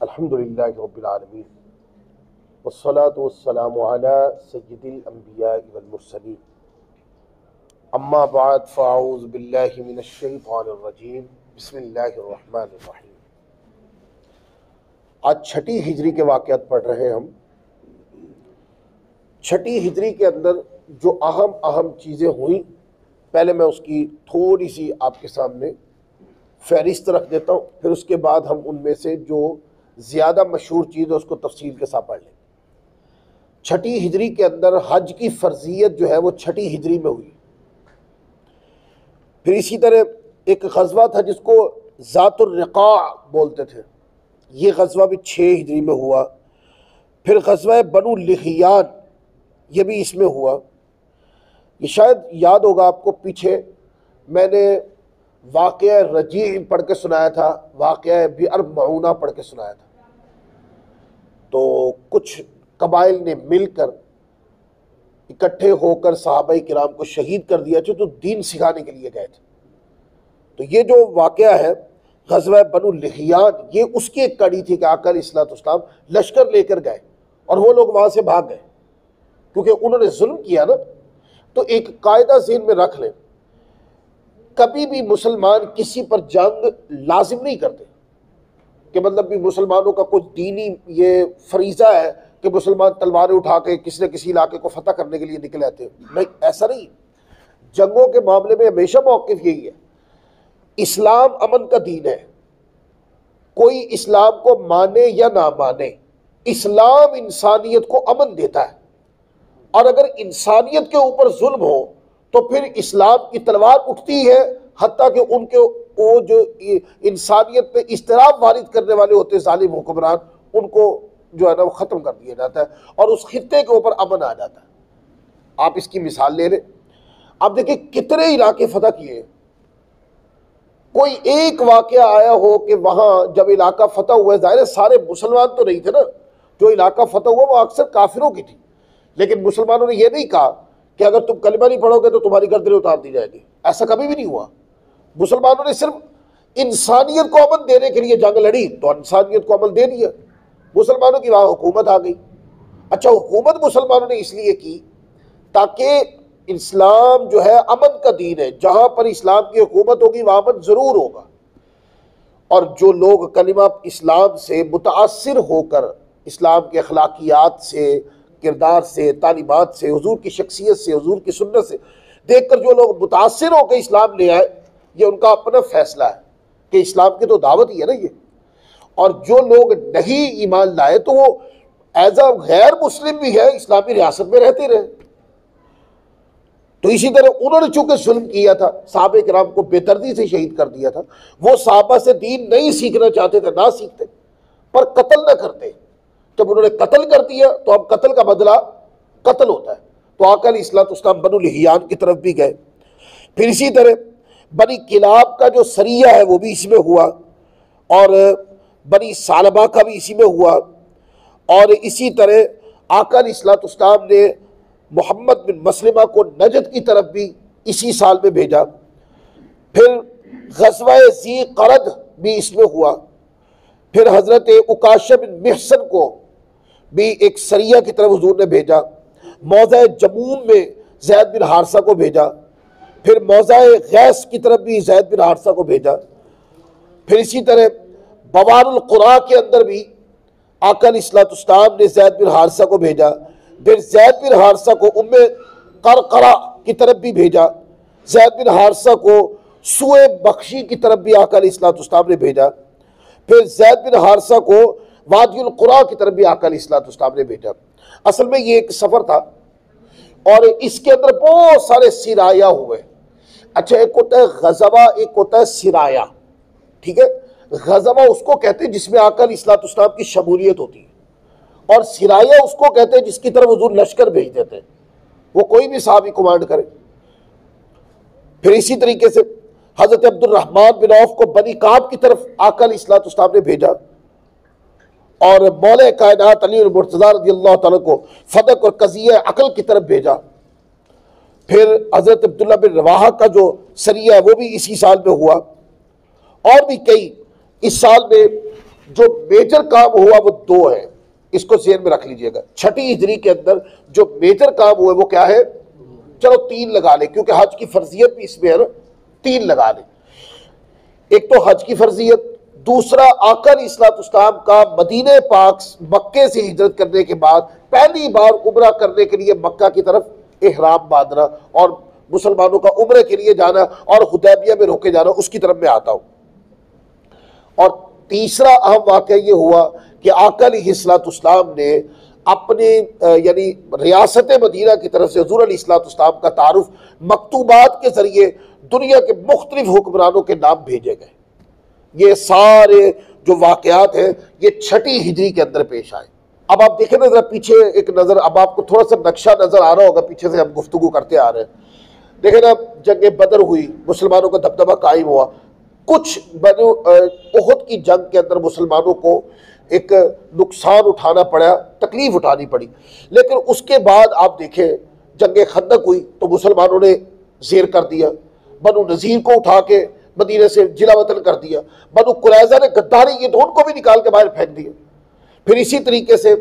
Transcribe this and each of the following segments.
अल्हम्दुलिल्लाहि रब्बिल आलमीन वस्सलातु वस्सलामु अला सय्यिदिल अंबियाइ वल मुरसलीन अम्मा बाद फ़अऊज़ु बिल्लाहि मिनश शैतानिर रजीम बिस्मिल्लाहिर रहमानिर रहीम। आज छठी हिजरी के वाक़यात पढ़ रहे हैं हम। छठी हिजरी के अंदर जो अहम चीज़ें हुई, पहले मैं उसकी थोड़ी सी आपके सामने फहरिस्त रख देता हूँ, फिर उसके बाद हम उनमें से जो ज़्यादा मशहूर चीज़ है उसको तफसील के साथ पढ़ लेंगे। छठी हिजरी के अंदर हज की फ़र्जियत जो है वो छठी हिजरी में हुई। फिर इसी तरह एक ग़ज़वा था जिसको ज़ातुर रिक़ा बोलते थे, ये ग़ज़वा भी 6 हिजरी में हुआ। फिर ग़ज़वा बनु लिहियान, ये भी इसमें हुआ। ये शायद याद होगा आपको, पीछे मैंने वाक़या रजी पढ़ के सुनाया था, वाक़या बिअर मऊना पढ़ के सुनाया था। तो कुछ कबाइल ने मिलकर इकट्ठे होकर सहाबाए किराम को शहीद कर दिया थे, तो दीन सिखाने के लिए गए थे। तो ये जो वाक़या है ग़ज़वा बनु लिहियान, ये उसकी एक कड़ी थी कि आका अलैहिस्सलाम लश्कर लेकर गए और वो लोग वहाँ से भाग गए क्योंकि उन्होंने जुल्म किया ना। तो एक कायदा ज़हन में रख लें, कभी भी मुसलमान किसी पर जंग लाजिम नहीं करते कि मतलब भी मुसलमानों का कुछ दीनी ये फरीज़ा है कि मुसलमान तलवारें उठा के किसी न किसी इलाके को फतह करने के लिए निकले आते हैं। नहीं, ऐसा नहीं। जंगों के मामले में हमेशा मौक़िफ़ यही है, इस्लाम अमन का दीन है। कोई इस्लाम को माने या ना माने, इस्लाम इंसानियत को अमन देता है। और अगर इंसानियत के ऊपर जुल्म हो तो फिर इस्लाम की तलवार उठती है, हत्ता कि उनके वो जो इंसानियत पे इस्तिराब वारिद करने वाले होते हैं जालिम हुक्मरान, उनको जो है ना वो ख़त्म कर दिया जाता है और उस खित्ते के ऊपर अमन आ जाता है। आप इसकी मिसाल ले लें। आप देखिए कितने इलाके फतह किए, कोई एक वाक़या आया हो कि वहाँ जब इलाका फतह हुआ, ज़ाहिर है सारे मुसलमान तो नहीं थे ना, जो इलाका फतह हुआ वो अक्सर काफिरों की थी, लेकिन मुसलमानों ने यह नहीं कहा कि अगर तुम कलिमा नहीं पढ़ोगे तो तुम्हारी गर्दनें उतार दी जाएगी। ऐसा कभी भी नहीं हुआ। मुसलमानों ने सिर्फ इंसानियत को अमन देने के लिए जंग लड़ी, तो इंसानियत को अमन दे दिया। मुसलमानों की वहाँ हुकूमत आ गई। अच्छा, हुकूमत मुसलमानों ने इसलिए की ताकि इस्लाम जो है अमन का दीन है, जहाँ पर इस्लाम की हुकूमत होगी वहाँ अमन ज़रूर होगा। और जो लोग कलिमा इस्लाम से मुतासिर होकर, इस्लाम के अखलाकियात से, किरदार से, तालीमात से, हुजूर की शख्सियत से, हुजूर की सुन्नत से देखकर जो लोग मुतासिर होकर इस्लाम ले आए, ये उनका अपना फैसला है कि इस्लाम की तो दावत ही है ना ये। और जो लोग नहीं ईमान लाए तो वो एज अ गैर मुस्लिम भी है, इस्लामी रियासत में रहते रहे। तो इसी तरह उन्होंने चूंकि जुल्म किया था, सहाबे किराम को बेदर्दी से शहीद कर दिया था। वो सहाबा से दीन नहीं सीखना चाहते थे, ना सीखते, पर कत्ल ना करते। जब उन्होंने कत्ल कर दिया तो अब कत्ल का बदला कत्ल होता है। तो आका अलैहिस्सलाम बनु लिहियान की तरफ भी गए। फिर इसी तरह बनी किलाब का जो सरिया है वो भी इसी में हुआ, और बनी सालबा का भी इसी में हुआ। और इसी तरह आका अलैहिस्सलाम ने मोहम्मद बिन मसलिमा को नजद की तरफ भी इसी साल में भेजा। फिर ग़ज़वा ज़ी क़रद भी इसमें हुआ। फिर हज़रत उकाशा बिन महसन को भी एक सरिया की तरफ हुजूर ने भेजा। मौज़ा जमूम में ज़ैद बिन हारसा को भेजा। फिर मौज़ा गैस की तरफ भी ज़ैद बिन हारसा को भेजा। फिर इसी तरह बवारुल क़ुरा के अंदर भी आका अलैहिस्सलाम ने ज़ैद बिन हारसा को भेजा। फिर ज़ैद बिन हारसा को उम्मे क़रक़रा की तरफ भी भेजा। ज़ैद बिन हारसा को सुए बख्शी की तरफ भी आका अलैहिस्सलाम ने भेजा। फिर ज़ैद बिन हारसा को वादियुल क़ुरा की तरफ भी आका अलैहिस्सलाम ने भेजा। असल में ये एक सफ़र था और इसके अंदर बहुत सारे सिराया हुए। अच्छा, एक होता है ग़ज़वा, एक होता है सिराया, ठीक है। ग़ज़वा उसको कहते हैं जिसमें आका अलैहिस्सलाम की शमूलियत होती है, और सिराया उसको कहते हैं जिसकी तरफ हुजूर लश्कर भेज देते हैं, वो कोई भी साहबी कमांड करे। फिर इसी तरीके से हज़रत अब्दुर्रहमान बिन औफ को बनी काब की तरफ आका अलैहिस्सलाम ने भेजा, और मौला कायनात अली मुर्तज़ा रज़ियल्लाहु तआला को फदक और कज़िया अक़ल की तरफ भेजा। फिर हज़रत अब्दुल्ला बिन रवाहा का जो सरिया है वो भी इसी साल में हुआ। और भी कई इस साल में जो मेजर काम हुआ वो दो है, इसको ज़हन में रख लीजिएगा। छठी हिजरी के अंदर जो मेजर काम हुआ वो क्या है? चलो तीन लगा ले, क्योंकि हज की फर्जियत भी इसमें है ना, तीन लगा ले। एक तो हज की फर्जियत, दूसरा आका अलैहिस्सलाम का मदीने पाक मक्के से हिजरत करने के बाद पहली बार उम्रा करने के लिए मक्का की तरफ इहराम बांधना और मुसलमानों का उम्रे के लिए जाना और हुदैबिया में रोके जाना, उसकी तरफ मैं आता हूं। और तीसरा अहम वाक़या ये हुआ कि आका अलैहिस्सलाम ने अपने यानी रियासत मदीना की तरफ से हुज़ूर अलैहिस्सलाम का तारुफ मकतूबात के ज़रिए दुनिया के मुख्तलिफ हुक्मरानों के नाम भेजे गए। ये सारे जो वाक़यात हैं ये छठी हिजरी के अंदर पेश आए। अब आप देखें ना जरा पीछे एक नज़र, अब आपको थोड़ा सा नक्शा नज़र आ रहा होगा, पीछे से हम गुफ्तगू करते आ रहे हैं। देखें ना, जंग बदर हुई, मुसलमानों का दबदबा कायम हुआ। कुछ बनो उहद की जंग के अंदर मुसलमानों को एक नुकसान उठाना पड़ा, तकलीफ उठानी पड़ी, लेकिन उसके बाद आप देखें जंग खंदक हुई तो मुसलमानों ने ज़ेर कर दिया, बनु नज़ीर को उठा के मदीने से जिला वतन कर दिया, बनु कुरैज़ा ने गद्दारी की तो उनको भी निकाल के बाहर फेंक दिया। फिर इसी तरीके से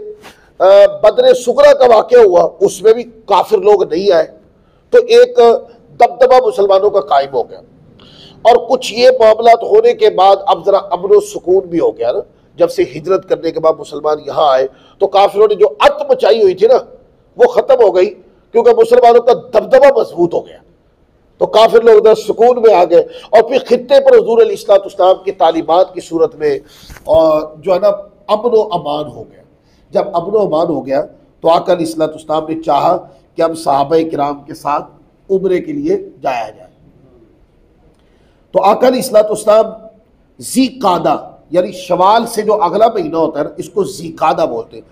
बदर सुगरा का वाक़या हुआ, उसमें भी काफिर लोग नहीं आए, तो एक दबदबा मुसलमानों का कायम हो गया। और कुछ ये मामलात होने के बाद अब जरा अमन व सुकून भी हो गया ना, जब से हिजरत करने के बाद मुसलमान यहाँ आए तो काफिरों ने जो अत मचाई हुई थी ना वो ख़त्म हो गई, क्योंकि मुसलमानों का दबदबा मजबूत हो गया। तो काफिर लोग उधर सुकून में आ गए और फिर खित्ते पर हुज़ूर अलैहिस्सलाम की तालीमात की सूरत में और जो है ना अमन व अमान हो गया। जब अमन व अमान हो गया तो आका अलैहिस्सलाम ने चाहा कि अब सहाबा किराम के साथ उम्रे के लिए जाया जाए। तो आका अलैहिस्सलाम ज़ीक़ादा यानी शवाल से जो अगला महीना होता है ना, इसको ज़ीक़ादा बोलते हैं।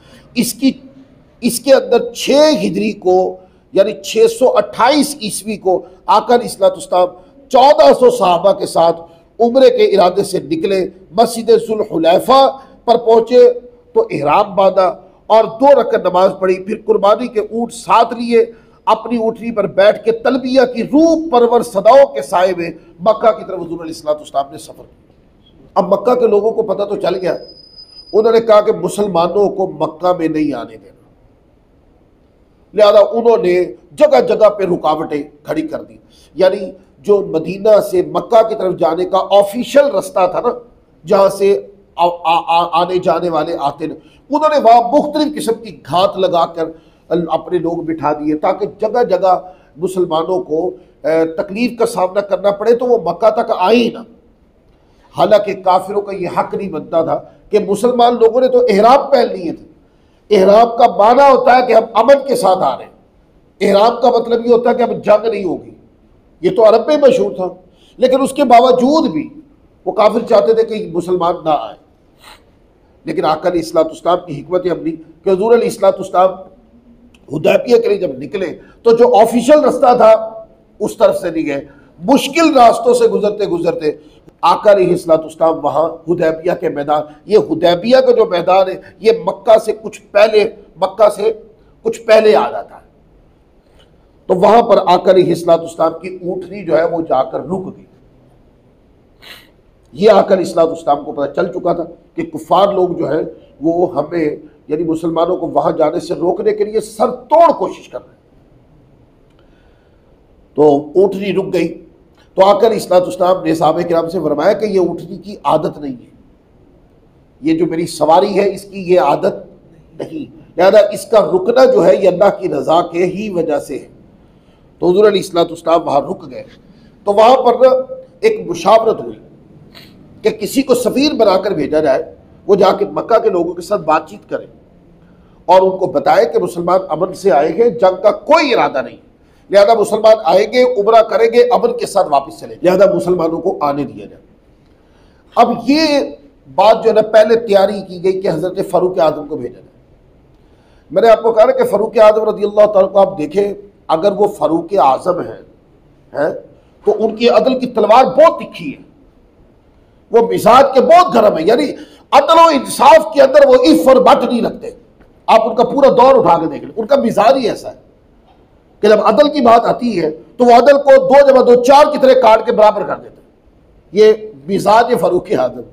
इसके अंदर 6 हिजरी को यानी 628 ईस्वी को आका अलैहिस्सलाम 1400 सहाबा के साथ उम्रे के इरादे से निकले, मस्जिद ज़ुल्हुलैफ़ा पर पहुँचे तो इहराम बांधा और 2 रकअत नमाज पढ़ी। फिर कुर्बानी के ऊँट साथ लिए अपनी ऊँटनी पर बैठ के तलबिया की रूह परवर सदाओं के साए में मक्का की तरफ हुज़ूर अलैहिस्सलाम ने सफ़र किया। अब मक्का के लोगों को पता तो चल गया, उन्होंने कहा कि मुसलमानों को मक्का में नहीं आने देना, लिहाजा उन्होंने जगह जगह पे रुकावटें खड़ी कर दी। यानी जो मदीना से मक्का की तरफ जाने का ऑफिशियल रास्ता था ना, जहाँ से आने जाने वाले आते न, उन्होंने वहाँ मुख्तलिफ किस्म की घात लगाकर अपने लोग बिठा दिए ताकि जगह जगह मुसलमानों को तकलीफ का सामना करना पड़े तो वो मक्का तक आए ही ना। हालांकि काफिरों का ये हक नहीं बनता था कि मुसलमान लोगों ने तो एहराम पहन लिए थे। एहराम का माना होता है कि हम अमन के साथ आ रहे हैं, एहराम का मतलब ये होता है कि अब जंग नहीं होगी। ये तो अरब में मशहूर था, लेकिन उसके बावजूद भी वो काफिर चाहते थे कि मुसलमान ना आए। लेकिन आका अलैहिस्सलाम की हिकमत अमली कि हुज़ूर अलैहिस्सलाम हुदैबिया के लिए जब निकले तो जो ऑफिशियल रास्ता था उस तरफ से नहीं गए, मुश्किल रास्तों से गुजरते गुजरते आका अलैहिस्सलाम वहाँ हुदैबिया के मैदान, ये हुदैबिया का जो मैदान है ये मक्का से कुछ पहले आ जाता है। तो वहाँ पर आका अलैहिस्सलाम की ऊँटनी जो है वो जाकर रुक गई। ये आका अलैहिस्सलाम को पता चल चुका था कि कुफार लोग जो है वो हमें यानी मुसलमानों को वहां जाने से रोकने के लिए सरतोड़ कोशिश कर रहे हैं। तो ऊँटनी रुक गई तो आका अलैहिस्सलाम ने सहाबा किराम से फरमाया कि ये ऊँटनी की आदत नहीं है, ये जो मेरी सवारी है इसकी ये आदत नहीं, लिहाजा इसका रुकना जो है ये अल्लाह की रज़ा के ही वजह से है। तो हुज़ूर अलैहिस्सलाम वहाँ रुक गए। तो वहाँ पर ना एक मुशावरत हुई कि किसी को सफ़ीर बनाकर भेजा जाए, वो जाके मक्का के लोगों के साथ बातचीत करें और उनको बताए कि मुसलमान अमन से आए हैं, जंग का कोई इरादा नहीं, लिहाजा मुसलमान आएंगे, उम्रा करेंगे, अमन के साथ वापस चले, लिहाजा मुसलमानों को आने दिया जाए। अब ये बात जो है ना पहले तैयारी की गई कि हज़रत फ़ारूक आज़म को भेजा जाए। मैंने आपको कहा ना कि फ़ारूक आज़म रज़ियल्लाहु तआला को आप देखें, अगर वो फ़ारूक आज़म हैं तो उनकी अदल की तलवार बहुत तिखी है, वो मिजाज के बहुत गर्म है, यानी अदल और इंसाफ के अंदर वो इफ और बट नहीं रखते। आप उनका पूरा दौर उठा के देख लें, उनका मिजाज ही ऐसा है कि जब अदल की बात आती है तो वो अदल को 2 जमा 2 4 की तरह काट के बराबर कर देते हैं। ये मिजाज है फ़ारूक आज़म।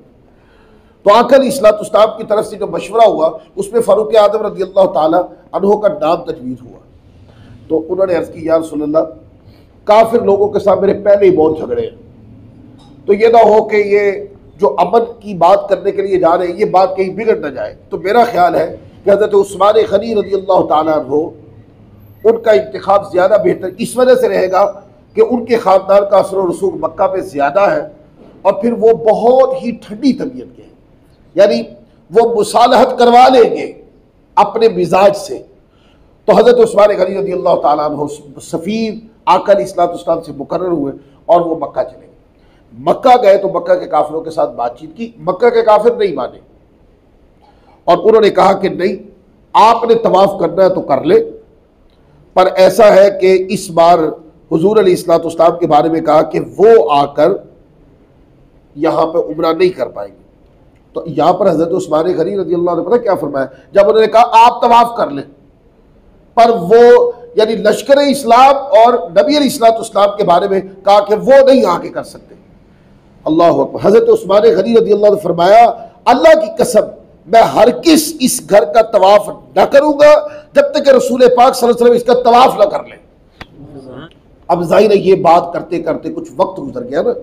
तो आका अलैहिस्सलाम की तरफ से जो मशवरा हुआ उसमें फ़ारूक आज़म रज़ियल्लाहु ताला अन्हु का नाम तजवीज़ हुआ। तो उन्होंने अर्ज़ की, या रसूलल्लाह, काफिर लोगों के साथ मेरे पहले ही बहुत झगड़े हैं, तो ये ना हो कि ये जो अमन की बात करने के लिए जा रहे हैं ये बात कहीं बिगड़ ना जाए। तो मेरा ख्याल है कि हज़रत उस्मान गनी रज़ियल्लाहु ताला अन्हु उनका इंतखाब ज़्यादा बेहतर इस वजह से रहेगा कि उनके ख़ानदान का असर और रसूख मक्का पे ज़्यादा है, और फिर वो बहुत ही ठंडी तबीयत के हैं, यानी वो मुसालहत करवा लेंगे अपने मिजाज से। तो हज़रत उस्मान गनी रज़ियल्लाहु ताला अन्हु सफ़ीर आका अलैहिस्सलाम से मुकर्रर हुए और वो मक्का चले गए। मक्का गए तो मक्का के काफिरों के साथ बातचीत की, मक्का के काफिर नहीं माने और उन्होंने कहा कि नहीं, आपने तवाफ करना है तो कर ले, पर ऐसा है कि इस बार हुजूर अलैहिस्सलाम के बारे में कहा कि वो आकर यहाँ पे उम्रा नहीं कर पाएंगे। तो यहाँ पर हज़रत उस्मान गनी रज़ियल्लाहु ने पता क्या फरमाया, जब उन्होंने कहा आप तवाफ कर लें, पर वो यानी लश्कर इस्लाम और नबी अलैहिस्सलाम के बारे में कहा कि वो नहीं आके कर सकते। अल्लाह अकबर। हज़रत उस्मान गनी रज़ियल्लाहु ने फरमाया, अल्लाह की कसम, मैं हर किस इस घर का तवाफ न करूंगा जब तक कि रसूल पाक सल्लल्लाहु अलैहि वसल्लम इसका तवाफ न कर ले। अब जाहिर है ये बात करते करते कुछ वक्त गुजर गया ना,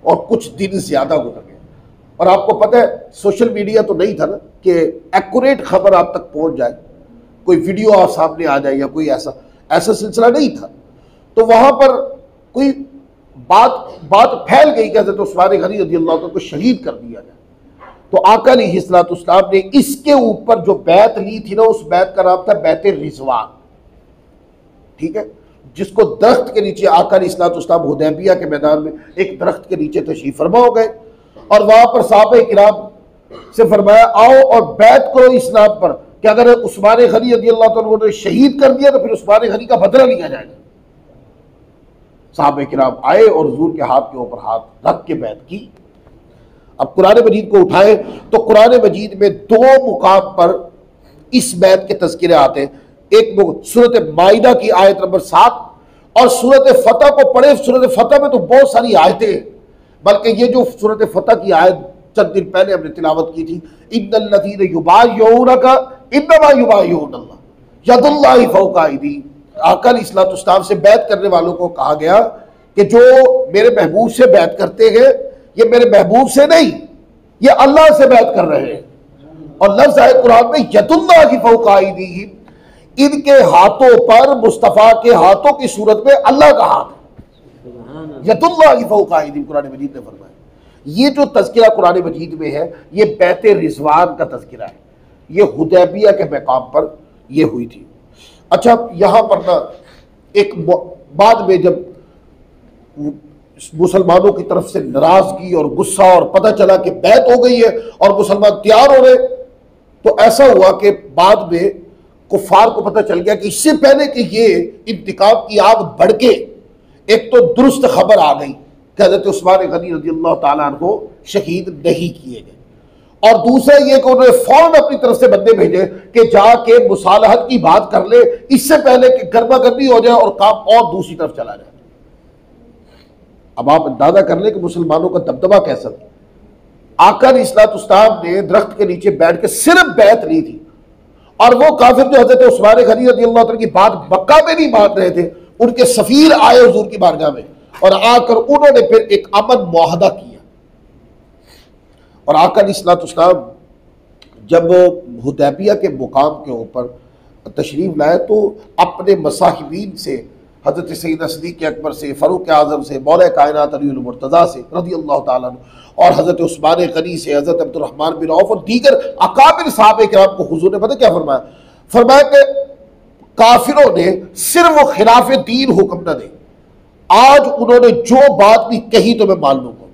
और कुछ दिन ज्यादा गुजर गए, और आपको पता है सोशल मीडिया तो नहीं था ना कि एक्यूरेट खबर आप तक पहुंच जाए, कोई वीडियो आप सामने आ जाए या कोई ऐसा सिलसिला नहीं था। तो वहां पर कोई बात फैल गई कि हज़रत उस्मान गनी रज़ियल्लाहु अन्हु को शहीद कर दिया जाए। तो आका अलैहिस्सलाम ने इसके ऊपर जो बैत ली थी ना, उस बैत का नाम था बैत रिज़वान, ठीक है, जिसको दरख्त के नीचे आका अलैहिस्सलाम हुदैबिया के मैदान में एक दरख्त के नीचे तशरीफ फरमा हो गए, और वहां पर सहाबा किराम से फरमाया, आओ और बैत करो इस नाम पर कि अगर उस्मान गनी रज़ियल्लाहु अन्हु ने शहीद कर दिया तो फिर उस्मान गनी का बदला लिया जाएगा। सहाबा किराम आए और हुजूर के हाथ के ऊपर हाथ रख के बैत की। अब कुरान मजीद को उठाए तो कुरान मजीद में दो मुकाम पर इस बैत के तज़किरे आते हैं। एक सूरत माइदा की आयत नंबर 7 और सूरत फतह को पढ़े। सूरत फतह में तो बहुत सारी आयतें, बल्कि ये जो सूरत फतह की आयत चंद दिन पहले हमने तिलावत की थी, इन्नल्लज़ीना युबाय्यूनका इन्नमा युबाय्यूनल्लाह यदुल्लाहि फौका अयदीहिम। आका अलैहिस्सलाम से बैत करने वालों को कहा गया कि जो मेरे महबूब से बैत करते हैं, ये मेरे महबूब से नहीं, ये अल्लाह से बैत कर रहे हैं। और लफ्ज़ है कुरान में यदुल्लाहि फौका अयदीहिम, इनके हाथों पर, मुस्तफ़ा के हाथों की सूरत में अल्लाह का हाथ है। यदुल्लाहि फौका अयदीहिम कुरान मजीद ने फरमाया। ये जो तज़किरा कुरान मजीद में है ये बैत रिज़वान का तज़किरा है, ये हुदैबिया के मकाम पर ये हुई थी। अच्छा, यहां पर ना एक बाद में जब मुसलमानों की तरफ से नाराजगी और गुस्सा और पता चला कि बैत हो गई है और मुसलमान तैयार हो रहे, तो ऐसा हुआ कि बाद में कुफार को पता चल गया कि इससे पहले कि ये इंतकाम की आग भड़के, एक तो दुरुस्त खबर आ गई कि हज़रत उस्मान गनी रज़ियल्लाहु ताला अन्हु शहीद नहीं किए गए, और दूसरा ये कि उन्होंने फौरन अपनी तरफ से बंदे भेजे कि जाके मुसालहत की बात कर ले, इससे पहले कि गर्मा गर्मी हो जाए और काम और दूसरी तरफ चला जाए। अब आप अंदाजा कर ले कि मुसलमानों का दबदबा कैसा था। आका अलैहिस्सलाम ने दरख्त के नीचे बैठ के सिर्फ बैत ली थी, और वो काफिर जो हज़रत उस्मान गनी रज़ियल्लाहु अन्हु की बात मक्का में नहीं मान रहे थे, उनके सफीर आए हुजूर की बारगाह में और आकर उन्होंने फिर एक अमन मुआहदा किया। और आका अलैहिस्सलाम जब हुदैबिया के मुकाम के ऊपर तशरीफ लाए तो अपने मसाहिबीन से, हज़रत सैयदना सिद्दीक़ अकबर से, फ़ारूक आज़म से, मौला कायनात अली मुर्तज़ा से रज़ियल्लाहु ताला अन्हु, और हज़रत उस्मान गनी से, हज़रत अब्दुर्रहमान बिन औफ और दीगर अकाबिर सहाबा किराम को हुजूर ने पता क्या फरमाया? फरमाया कि काफिरों ने सिर्फ वो खिलाफ दीन हुक्म न दे, आज उन्होंने जो बात भी कही तो मैं मान लूंगा,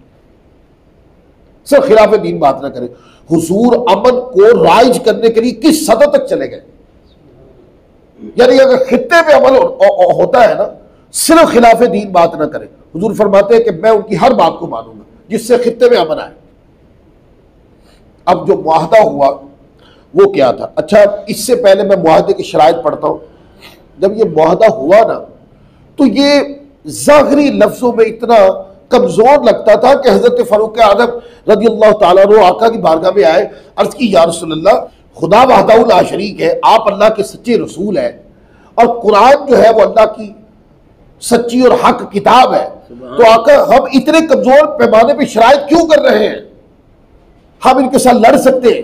सिर्फ खिलाफ दीन बात ना करें। हुजूर अमन को राइज करने के लिए किस सदर तक चले गए, यानी अगर खित्ते पे अमल होता है ना, सिर्फ खिलाफ दीन बात ना करें। हुजूर फरमाते हैं कि मैं उनकी हर बात को मानूंगा जिससे खित्ते में अमन आए। अब जो मुआहदा हुआ वो क्या था? अच्छा, इससे पहले मैं मुआहदे की शराइत पढ़ता हूं। जब ये मुआहदा हुआ ना, तो ये ज़ाहिरी लफ्जों में इतना कमजोर लगता था कि हजरत फारूक आज़म रज़ी अल्लाह ताला अन्हु आका की बारगाह में आए, अर्ज की या रसूलल्लाह, खुदा वहदाहु ला शरीक है, आप अल्लाह के सच्चे रसूल है और कुरान जो है वो अल्लाह की सच्ची और हक किताब है, तो आका हम इतने कमजोर पैमाने पे शराइत क्यों कर रहे हैं? हम इनके साथ लड़ सकते हैं,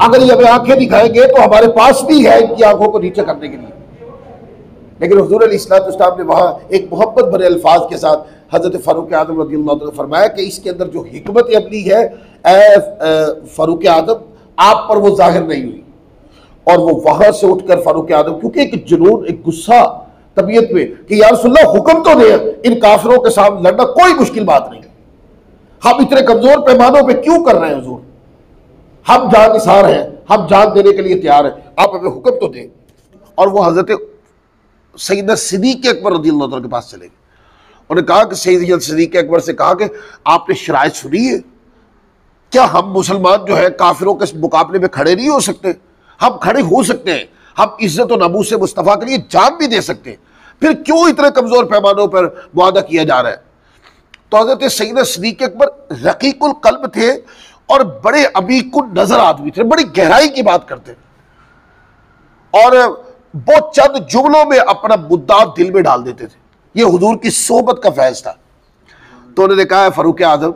अगर ये हमें आंखें दिखाएंगे तो हमारे पास भी है इनकी आंखों को नीचे करने के लिए। लेकिन हुजूर अलैहिस्सलाम ने वहां एक मोहब्बत भरे अल्फाज के साथ हजरत फारूक आज़म रज़ियल्लाहु अन्हु फरमाया कि इसके अंदर जो हिकमत अमली है, फारूक आज़म आप पर वो जाहिर नहीं हुई। और वो वहां से उठकर फारूक आज़म, क्योंकि एक जुनून, एक गुस्सा तबीयत में कि या रसूलल्लाह हुक्म तो दे, इन काफिरों के सामने लड़ना कोई मुश्किल बात नहीं, हम इतने कमजोर पैमानों पे क्यों कर रहे हैं हुजूर, हम जान निसार हैं, हम जान देने के लिए तैयार हैं, आप हमें हुक्म तो दें। और वो हजरत सैयदना सिद्दीक़ अकबर रज़ियल्लाहु अन्हु के पास चले गए। उन्होंने कहा कि सैयदना सिद्दीक़ अकबर से कहा कि आपने शराइत सुनी है, क्या हम मुसलमान जो है काफिरों के मुकाबले में खड़े नहीं हो सकते? हम खड़े हो सकते हैं, हम इज्जत और नमूस मुस्तफ़ा के लिए जान भी दे सकते हैं, फिर क्यों इतने कमजोर पैमानों पर मुआहदा किया जा रहा है? तो हजरत सैयदना सिद्दीक़ अकबर रकीकुल कल्ब थे और बड़े अमीकुन नजर आदमी थे, बड़ी गहराई की बात करते और वो चंद जुमलों में अपना मुद्दा दिल में डाल देते थे। ये हुजूर की सोहबत का फैज़ था। तो उन्होंने कहा, फारूक आज़म,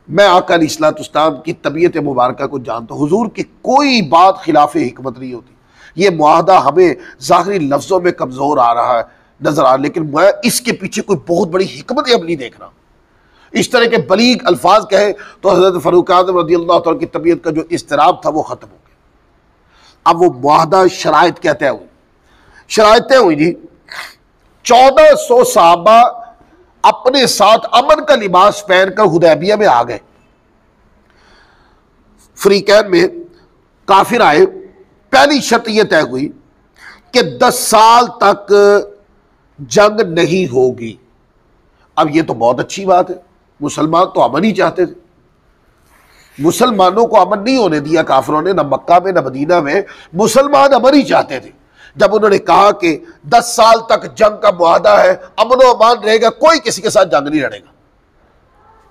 मैं आका अलैहिस्सलाम की तबीयत मुबारक को जानता हूँ, हुजूर की कोई बात खिलाफ हिकमत नहीं होती। ये मुआहदा हमें ज़ाहिरी लफ्ज़ों में कमज़ोर आ रहा है, नजर आ, लेकिन मैं इसके पीछे कोई बहुत बड़ी हिकमत अब नहीं देख रहा। इस तरह के बलीग अल्फाज कहे तो हज़रत फारूक आज़म रज़ियल्लाहु अन्हु की तबीयत का जो इज़्तिराब था वो ख़त्म हो गया। अब वो मुआहदा शराइत क्या तय हुई? शराइतें हुई जी, 1400 सहाबा अपने साथ अमन का लिबास पहनकर हुदैबिया में आ गए। फ्रीकैन में काफिर आए। पहली शर्त यह तय हुई कि 10 साल तक जंग नहीं होगी। अब यह तो बहुत अच्छी बात है, मुसलमान तो अमन ही चाहते थे। मुसलमानों को अमन नहीं होने दिया काफिरों ने, न मक्का में न मदीना में, मुसलमान अमन ही चाहते थे। जब उन्होंने कहा कि 10 साल तक जंग का मुआहदा है, अमन व अमान रहेगा, कोई किसी के साथ जंग नहीं लड़ेगा,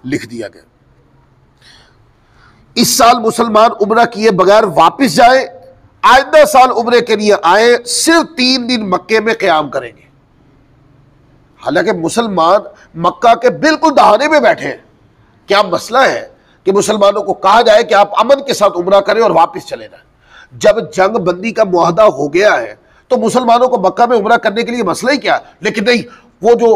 लिख दिया गया। इस साल मुसलमान उम्रा किए बगैर वापस जाए, आइंदा साल उम्रे के लिए आए, सिर्फ 3 दिन मक्के में क़याम करेंगे। हालांकि मुसलमान मक्का के बिल्कुल दहाने में बैठे हैं। क्या मसला है कि मुसलमानों को कहा जाए कि आप अमन के साथ उम्रा करें और वापस चले जाएं? जब जंग बंदी का मुआहदा हो गया है तो मुसलमानों को मक्का में उम्रा करने के लिए मसला ही क्या? लेकिन नहीं, वो जो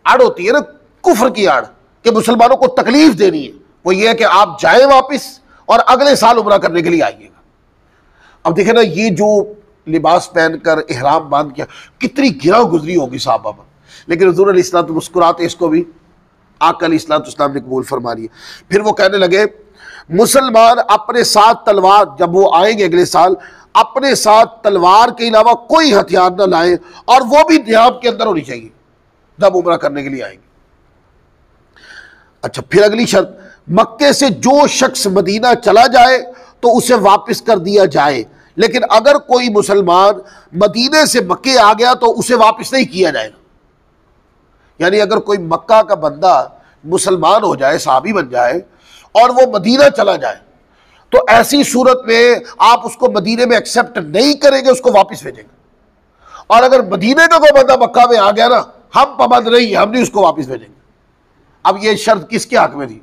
आड़ होती है ना, कुफ्र की आड़, कि मुसलमानों को तकलीफ देनी है, वो ये है कि आप जाए वापस और अगले साल उम्रा करने के लिए आइएगा। अब देखे ना, ये जो लिबास पहनकर इहराम बांध किया, कितनी गिरा गुजरी होगी साहबा पर। लेकिन हुजूर अलैहिस्सलाम तो मुस्कुराते, इसको भी आका अलैहिस्सलाम ने कबूल फरमा लिया। फिर वो कहने लगे, मुसलमान अपने साथ तलवार, जब वो आएंगे अगले साल, अपने साथ तलवार के अलावा कोई हथियार न लाएं, और वो भी नियाब के अंदर होनी चाहिए जब उम्रा करने के लिए आएंगे। अच्छा, फिर अगली शर्त, मक्के से जो शख्स मदीना चला जाए तो उसे वापस कर दिया जाए, लेकिन अगर कोई मुसलमान मदीने से मक्के आ गया तो उसे वापस नहीं किया जाएगा। यानी अगर कोई मक्का का बंदा मुसलमान हो जाए, सहाबी बन जाए, और वो मदीना चला जाए, तो ऐसी सूरत में आप उसको मदीने में एक्सेप्ट नहीं करेंगे, उसको वापस भेजेंगे। और अगर मदीने का कोई बंदा मक्का में आ गया ना, हम पाबंद नहीं, हम नहीं उसको वापस भेजेंगे। अब ये शर्त किसके हक में थी?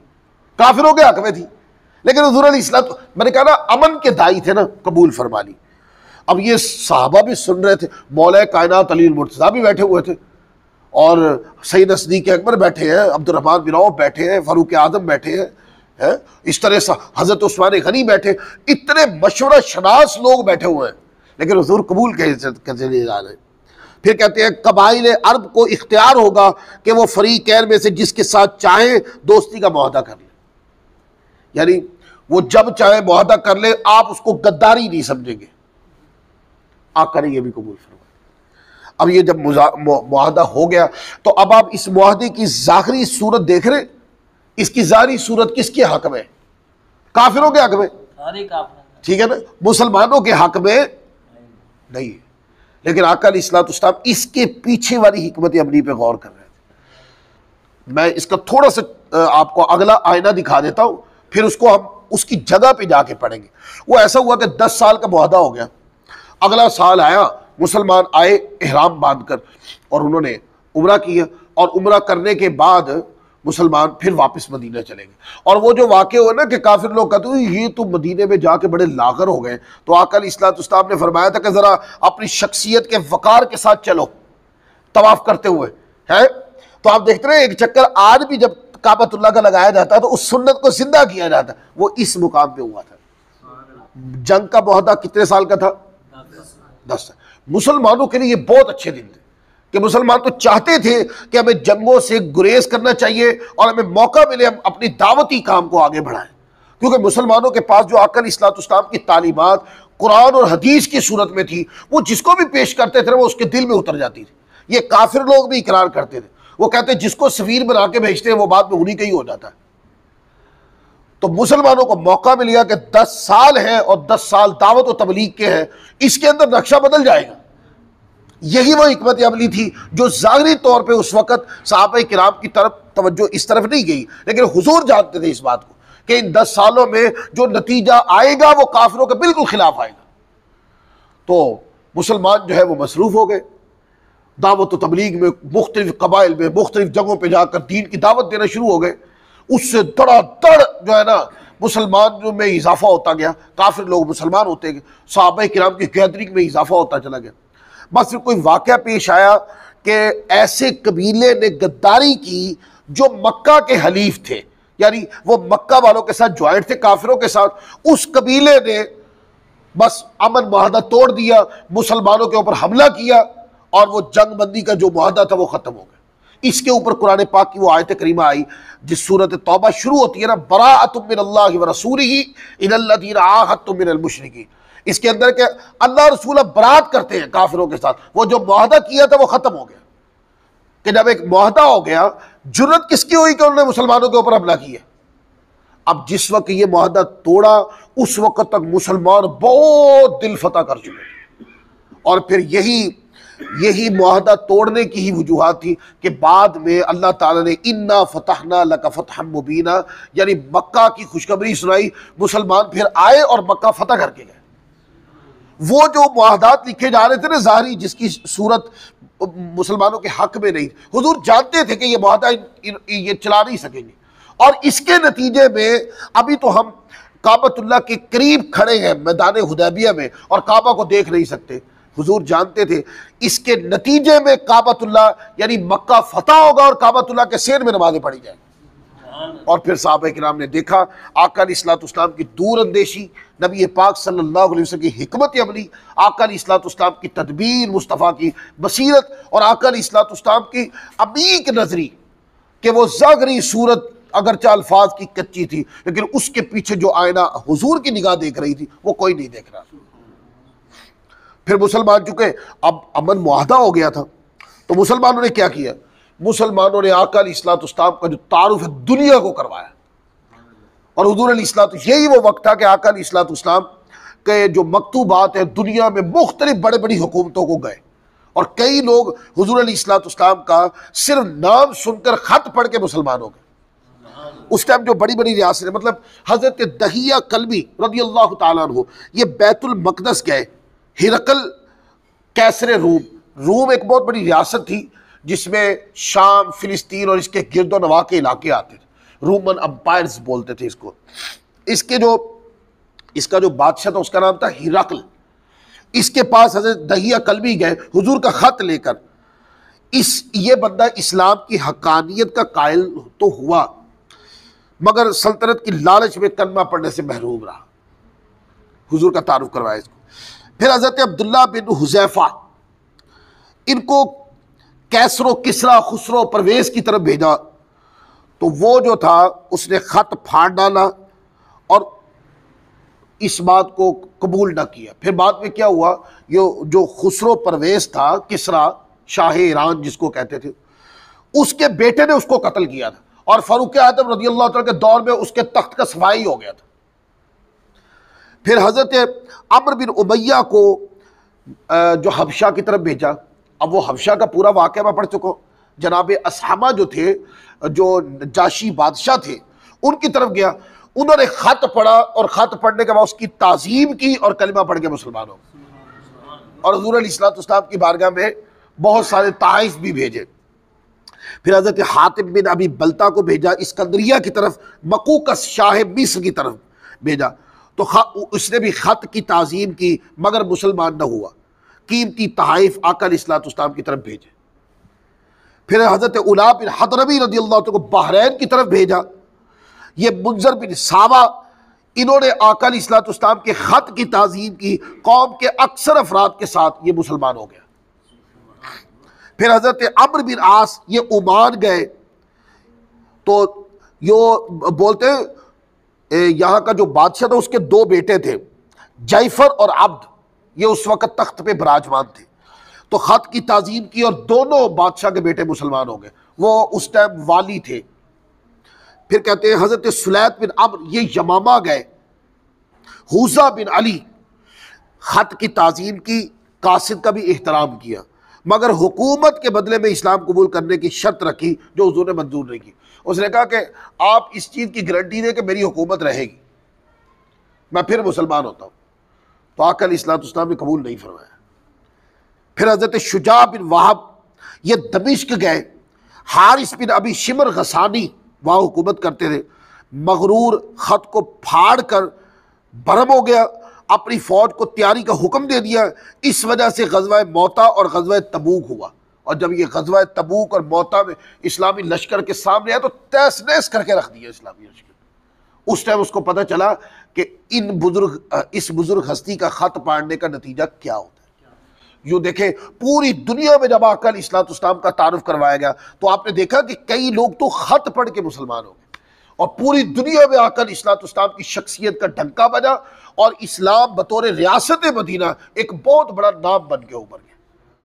काफिरों के हक में थी। लेकिन हुजूर अलैहिस्सलाम, मैंने कहा ना, अमन के दाई थे ना, कबूल फरमा ली। अब ये सहाबा भी सुन रहे थे, मौला कायनात अली मुर्तज़ा भी बैठे हुए थे, और सैयदना सिद्दीक़ अकबर बैठे हैं, अब्दुर्रहमान बिन औफ बैठे हैं, फारूक आज़म बैठे हैं, इस तरह से हजरत उस्मान गनी बैठे, इतने मशवरा शनास लोग बैठे हुए हैं, लेकिन हुजूर कबूल कैसे ले जा रहे। फिर कहते हैं, कबाइल अरब को इख्तियार होगा कि वो फरीकैन में से जिसके साथ चाहे दोस्ती का मुआहदा कर ले। यानी वो जब चाहे मुआहदा कर ले, आप उसको गद्दारी नहीं समझेंगे। आका ने ये भी कबूल फरमाया। अब ये जब मुआहदा हो गया, तो अब आप इस मुआहदे की ज़ाहिरी सूरत देख रहे, इसकी ज़ाहिरी सूरत किसके हक में? काफिरों के हक में, ठीक है ना, मुसलमानों के हक में नहीं। लेकिन आका अलैहिस्सलाम इसके पीछे वाली हिकमत अमली पे गौर कर रहे थे। मैं इसका थोड़ा सा आपको अगला आईना दिखा देता हूँ, फिर उसको हम उसकी जगह पे जाके पढ़ेंगे। वो ऐसा हुआ कि 10 साल का मुआहदा हो गया। अगला साल आया, मुसलमान आए इहराम बांधकर और उन्होंने उम्रा किया, और उम्रा करने के बाद मुसलमान फिर वापस मदीना चले गए। और वो जो वाक़या हुआ ना कि काफिर लोग कहते हैं ये तो मदीने में जाके बड़े लागर हो गए, तो आका अलैहिस्सलाम ने फरमाया था कि ज़रा अपनी शख्सियत के वक़ार के साथ चलो तवाफ़ करते हुए है। तो आप देखते रहे एक चक्कर आज भी जब काबतुल्लाह का लगाया जाता है तो उस सुन्नत को जिंदा किया जाता है। वो इस मुकाम पे हुआ था। जंग का मुआहदा कितने साल का था? 10 साल। मुसलमानों के लिए ये बहुत अच्छे दिन थे कि मुसलमान तो चाहते थे कि हमें जंगों से गुरेज करना चाहिए और हमें मौका मिले हम अपनी दावती काम को आगे बढ़ाएं, क्योंकि मुसलमानों के पास जो आका अलैहिस्सलाम की तालीमात कुरान और हदीस की सूरत में थी, वो जिसको भी पेश करते थे वो उसके दिल में उतर जाती थी। ये काफिर लोग भी इकरार करते थे, वो कहते जिसको सफीर बना के भेजते हैं वो बाद में उन्हीं का ही हो जाता है। तो मुसलमानों को मौका मिल गया कि 10 साल है और 10 साल दावत और तबलीग के हैं, इसके अंदर नक्शा बदल जाएगा। यही वो हिकमत अमली थी जो ज़ाहिरी तौर पे उस वक़्त सहाबा किराम की तरफ तवज्जो इस तरफ नहीं गई, लेकिन हुजूर जानते थे इस बात को कि इन 10 सालों में जो नतीजा आएगा वो काफिरों के बिल्कुल खिलाफ आएगा। तो मुसलमान जो है वो मसरूफ़ हो गए दावत और तबलीग में, मुख्तलिफ कबाइल में मुख्तलिफ जगहों पर जाकर दीन की दावत देना शुरू हो गए। उससे धड़ाधड़ जो है ना मुसलमान में इजाफा होता गया, काफिर लोग मुसलमान होते गए, सहाबा किराम की गैदरिंग में इजाफा होता चला गया। बस फिर कोई वाक़या पेश आया कि ऐसे कबीले ने गद्दारी की जो मक्का के हलीफ थे, यानी वो मक्का वालों के साथ ज्वाइंट थे काफिरों के साथ। उस कबीले ने बस अमन मुआहदा तोड़ दिया, मुसलमानों के ऊपर हमला किया और वो जंग बंदी का जो मुआहदा था वो ख़त्म हो गया। इसके ऊपर कुरान पाक की वो आयत करीमा आई जिस सूरत तौबा शुरू होती है ना, बराअतुम मिनल्लाहि व रसूलिही इलल्लज़ीना आहादतुम मिनल मुशरिकीन। इसके अंदर के अल्लाह रसूल बरात करते हैं काफिरों के साथ, वो जो मुआहदा किया था वो खत्म हो गया। कि जब एक मुआहदा हो गया, जुर्रत किसकी हुई कि उन्होंने मुसलमानों के ऊपर हमला किया। अब जिस वक्त ये मुआहदा तोड़ा उस वक्त तक मुसलमान बहुत दिल फतह कर चुके, और फिर यही मुआहदा तोड़ने की ही वजूहात थी कि बाद में अल्लाह ताला ने इन्ना फतहना लका फतहन मुबीना, यानी मक्का की खुशखबरी सुनाई। मुसलमान फिर आए और मक्का फतह करके गए। वो जो मुआहदात लिखे जा रहे थे ना ज़ाहिरी, जिसकी सूरत मुसलमानों के हक में नहीं, हुजूर जानते थे कि ये मुआहदा ये चला नहीं सकेंगे, और इसके नतीजे में अभी तो हम काबतुल्लाह के करीब खड़े हैं मैदान हुदैबिया में और काबा को देख नहीं सकते। हुजूर जानते थे इसके नतीजे में काबतुल्लाह यानी मक्का फतह होगा और काबतुल्लाह के सेर में नमाजें पढ़ी जाएंगी। और फिर सहाबा किराम ने देखा आका अलैहिस्सलाम की दूर अंदेशी, नबी पाक सल्लल्लाहु अलैहि वसल्लम की हिकमत अमली, आका अलैहिस्सलाम की तदबीर, मुस्तफ़ा की बसीरत और आका अलैहिस्सलाम की अमीक नजरी कि वो ज़ाहिरी सूरत अगरचे अल्फाज की कच्ची थी, लेकिन उसके पीछे जो आईना हुजूर की निगाह देख रही थी वो कोई नहीं देख रहा। फिर मुसलमान चुके, अब अमन मुआहदा हो गया था, तो मुसलमानों ने क्या किया, मुसलमानों ने आका अलैहिस्सलाम का जो तारुफ है दुनिया को करवाया। और हुजूर अलैहिस्सलाम, यही वो वक्त था कि आका अलैहिस्सलाम के जो मकतूबात है दुनिया में मुख्तलिफ बड़े बड़ी हुकूमतों को गए, और कई लोग हुजूर अलैहिस्सलाम का सिर्फ नाम सुनकर खत पढ़ के मुसलमान हो गए। उस टाइम जो बड़ी बड़ी रियासतें, मतलब हजरत दहिया कल्बी रज़ियल्लाहु ताला अन्हु ये बैतुल मक़दस गए, हिरकल कैसरे रूम एक बहुत बड़ी रियासत थी जिसमें शाम, फिलिस्तीन और इसके गिरदो नवा के इलाके आते थे, रोमन अम्पायर्स बोलते थे इसको। इसका जो बादशाह था उसका नाम था हिरकल। इसके पास हजरत दहिया कल्बी गए हुजूर का खत लेकर। ये बंदा इस्लाम की हकानियत का कायल तो हुआ मगर सल्तनत की लालच में कलमा पढ़ने से महरूम रहा। हुजूर का तारुफ करवाया इसको। फिर हजरत अब्दुल्ला बिन हुज़ैफा, इनको कैसरो, किसरा, खुसरो, परवेज की तरफ भेजा, तो वो जो था उसने खत फाड़ डाला और इस बात को कबूल ना किया। फिर बाद में क्या हुआ, ये जो खुसरो परवेज था, किसरा शाह ईरान जिसको कहते थे, उसके बेटे ने उसको कत्ल किया था, और फारूक आज़म रज़ियल्लाहु ताला के दौर में उसके तख्त का सफाई हो गया था। फिर हजरत अम्र बिन उमैया को जो हबशा की तरफ भेजा। अब वो हबशा का पूरा वाक़या मैं पढ़ चुका हूँ, जनाब असहामा जो थे, जो नजाशी बादशाह थे, उनकी तरफ गया। उन्होंने ख़त पढ़ा और ख़त पढ़ने के बाद उसकी ताज़ीम की और कलिमा पढ़ के मुसलमान हो। और हुज़ूर अलैहिस्सलाम की बारगाह में बहुत सारे ताइफ भी भेजे। फिर हज़रत हातिम बिन अबी बल्ता को भेजा इस्कंदरिया की तरफ, मकूकस शाह मिस्र की तरफ भेजा। तो उसने भी ख़त की ताज़ीम की मगर मुसलमान न हुआ। कीमती तहाइफ आका अलैहिस्सलाम की तरफ भेजे। फिर हज़रत उला बिन हदरमी रज़ियल्लाहु अन्हु को बहरैन की तरफ भेजा। ये मुंजर बिन सावा, इन्होंने आका अलैहिस्सलाम के ख़त की ताज़ीम की, कौम के अक्सर अफराद के साथ ये मुसलमान हो गया। फिर हज़रत अम्र बिन आस ये ओमान गए। तो यो बोलते यहाँ का जो बादशाह था उसके दो बेटे थे, जैफर और अब्द, ये उस वक़्त तख्त पे विराजमान थे। तो ख़त की ताज़ीम की और दोनों बादशाह के बेटे मुसलमान हो गए, वो उस टाइम वाली थे। फिर कहते हैं हज़रत सुलैत बिन अम्र ये यमामा गए। हुज़ा बिन अली ख़त की ताज़ीम की, कासिद का भी एहतराम किया, मगर हुकूमत के बदले में इस्लाम कबूल करने की शर्त रखी जो हुज़ूर ने मंजूर नहीं की। उसने कहा कि आप इस चीज़ की गारंटी दें कि मेरी हुकूमत रहेगी, मैं फिर मुसलमान होता हूँ। तो आका अलैहिस्सलाम ने कबूल नहीं फरमाया। फिर हज़रत शुजा बिन वहाब ये दमिश्क गए। हारिस बिन अबी शिमर गसानी वहाँ हुकूमत करते थे। मगरूर ख़त को फाड़ कर बरम हो गया, अपनी फ़ौज को तैयारी का हुक्म दे दिया। इस वजह से ग़ज़वा मोता और ग़ज़वा तबूक हुआ। और जब ये ग़ज़वा तबूक और मोता में इस्लामी लश्कर के सामने आया तो तहस नहस करके रख दिया इस्लामी लश्कर। उस टाइम उसको पता चला कि इस बुजुर्ग हस्ती का ख़त पाड़ने का नतीजा क्या होता है। यूँ देखें, पूरी दुनिया में जब आका अलैहिस्सलाम का तारुफ करवाया गया तो आपने देखा कि कई लोग तो ख़त पढ़ के मुसलमान हो गए और पूरी दुनिया में आका अलैहिस्सलाम की शख्सियत का डंका बजा और इस्लाम बतौर रियासत मदीना एक बहुत बड़ा नाम बन के उभर गया।